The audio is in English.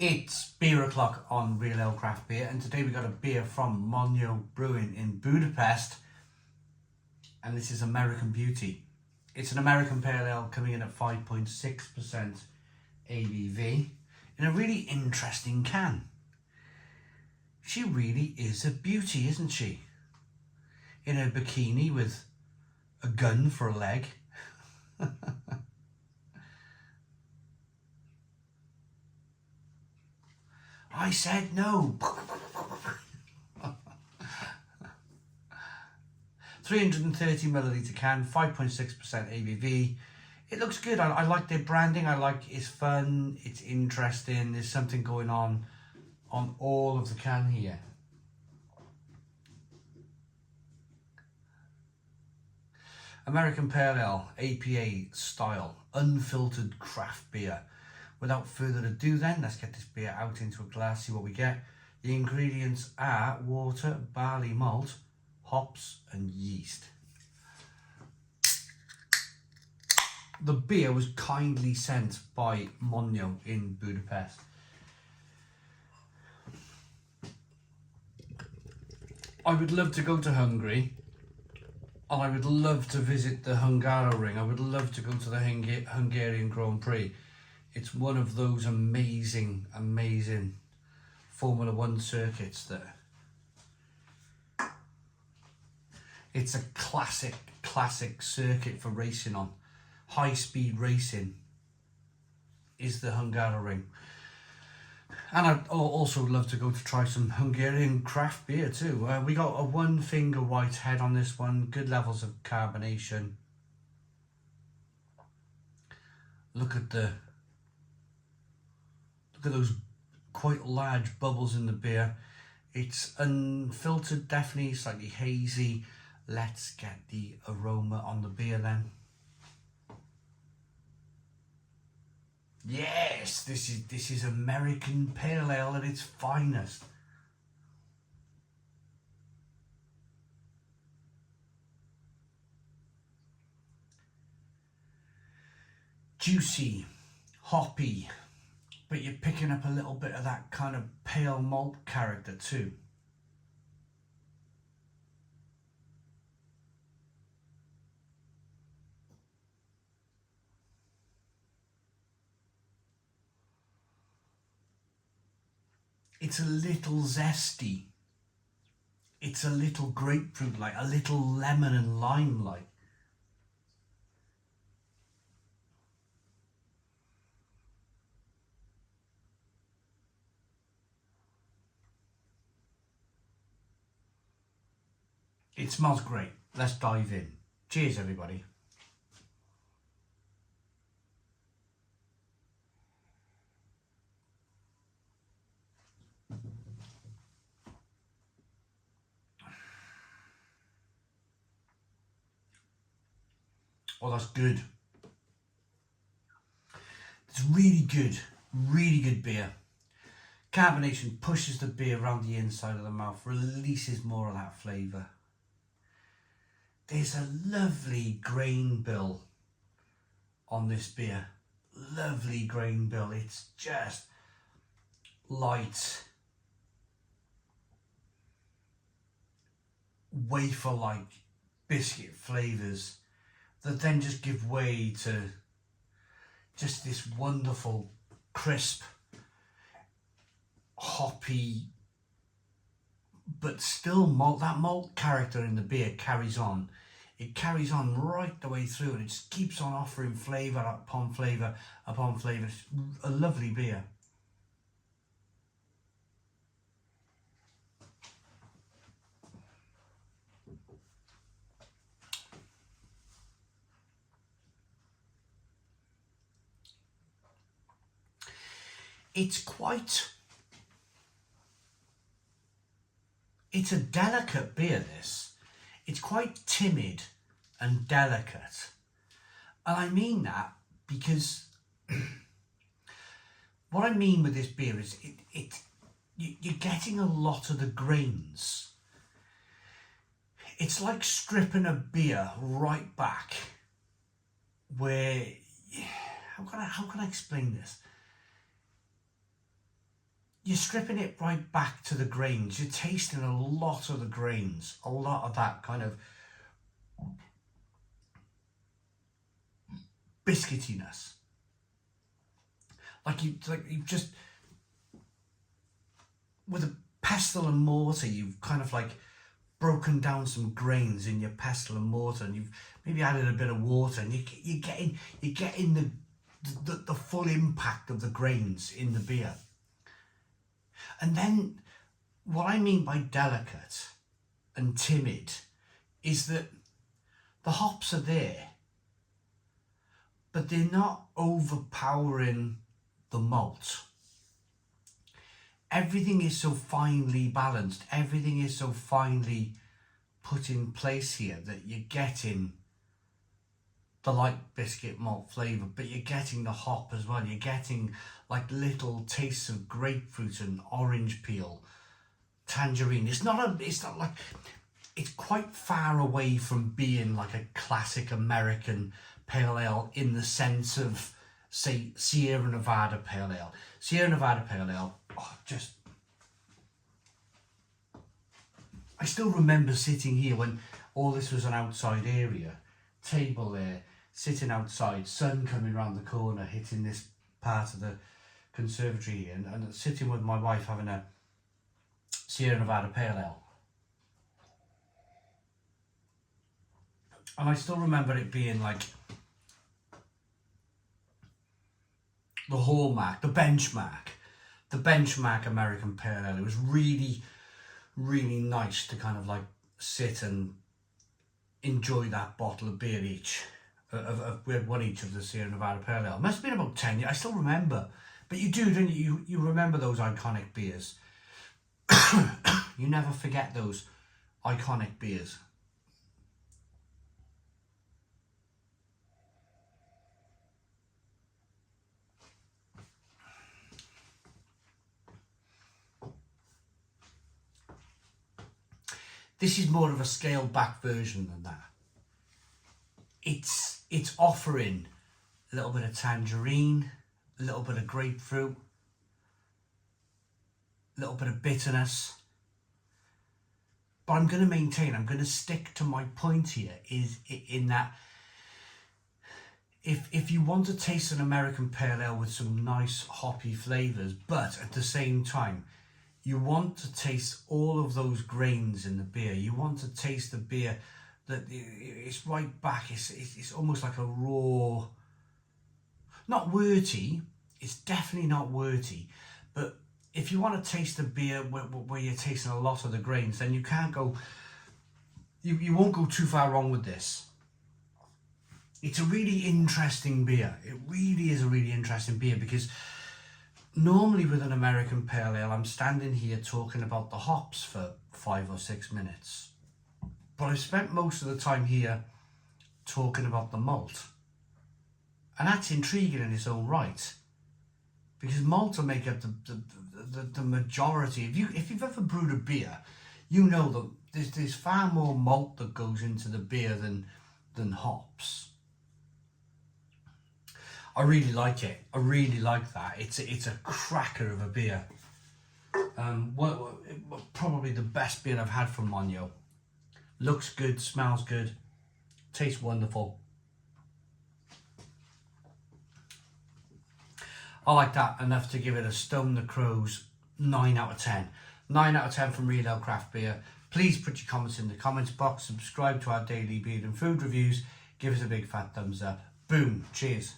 It's beer o'clock on Real Ale Craft Beer, and today we got a beer from Monyo Brewing in Budapest, and this is American Beauty. It's an American pale ale coming in at 5.6% ABV in a really interesting can. She really is a beauty, isn't she? In a bikini with a gun for a leg. I said no. 330 milliliter can, 5.6% ABV. It looks good. I like their branding. I like it's fun. It's interesting. There's something going on all of the can here. American Pale Ale, APA style, unfiltered craft beer. Without further ado then, let's get this beer out into a glass, see what we get. The ingredients are water, barley malt, hops and yeast. The beer was kindly sent by Monyo in Budapest. I would love to go to Hungary, and I would love to visit the Hungaroring. I would love to go to the Hungarian Grand Prix. It's one of those amazing, amazing Formula One circuits there. It's a classic circuit for racing on. High-speed racing is the Hungaroring. And I'd also love to go to try some Hungarian craft beer too. We got a 1 finger white head on this one, good levels of carbonation. Look at those quite large bubbles in the beer. It's unfiltered, definitely slightly hazy. Let's get the aroma on the beer then. Yes, this is American Pale Ale at its finest. Juicy, hoppy, but you're picking up a little bit of that kind of pale malt character too. It's a little zesty. It's a little grapefruit-like, a little lemon and lime-like. It smells great. Let's dive in. Cheers, everybody. Oh, that's good. It's really good beer. Carbonation pushes the beer around the inside of the mouth, releases more of that flavour. There's a lovely grain bill on this beer. Lovely grain bill. It's just light, wafer-like biscuit flavours that then just give way to just this wonderful, crisp, hoppy, but still malt. That malt character in the beer carries on. It carries on right the way through, and it just keeps on offering flavour upon flavour upon flavour. It's a lovely beer. It's a delicate beer, this. It's quite timid and delicate. And I mean that because what I mean with this beer is you're getting a lot of the grains. It's like stripping a beer right back where, how can I explain this? you're stripping it right back to the grains. You're tasting a lot of the grains, a lot of that kind of biscuitiness. Like you just, with a pestle and mortar, you've kind of like broken down some grains in your pestle and mortar, and you've maybe added a bit of water, and you're getting the full impact of the grains in the beer. And then what I mean by delicate and timid is that the hops are there, but they're not overpowering the malt. Everything is so finely balanced, everything is so finely put in place here that you're getting the light biscuit malt flavour, but you're getting the hop as well. You're getting like little tastes of grapefruit and orange peel, tangerine. It's quite far away from being like a classic American pale ale in the sense of, say, Sierra Nevada pale ale. Sierra Nevada pale ale, I still remember sitting here when all this was an outside area, table there, sitting outside, sun coming around the corner, hitting this part of the conservatory here, and sitting with my wife having a Sierra Nevada pale ale. And I still remember it being like the hallmark, the benchmark American pale ale. It was really, really nice to kind of like sit and enjoy that bottle of beer each. We had one each of the Sierra Nevada pale ale. It must have been about 10 years. I still remember. But you do, don't you? You remember those iconic beers. You never forget those iconic beers. This is more of a scaled back version than that. It's offering a little bit of tangerine, a little bit of grapefruit, a little bit of bitterness. But I'm going to stick to my point here, is in that if you want to taste an American pale ale with some nice hoppy flavours, but at the same time you want to taste all of those grains in the beer, you want to taste the beer that it's right back, it's almost like a raw, not worty, it's definitely not worty, but if you want to taste a beer where you're tasting a lot of the grains, then you can't go, you won't go too far wrong with this. It's a really interesting beer. It really is a really interesting beer, because normally with an American pale ale, I'm standing here talking about the hops for 5 or 6 minutes. But I've spent most of the time here talking about the malt. And that's intriguing in its own right, because malt will make up the majority. If you've ever brewed a beer, you know that there's far more malt that goes into the beer than hops. I really like it. I really like that. It's a cracker of a beer. Probably the best beer I've had from Monyo. Looks good, smells good, tastes wonderful. I like that enough to give it a Stone the Crows 9 out of 10. 9 out of 10 from Real Ale Craft Beer. Please put your comments in the comments box. Subscribe to our daily beer and food reviews. Give us a big fat thumbs up. Boom. Cheers.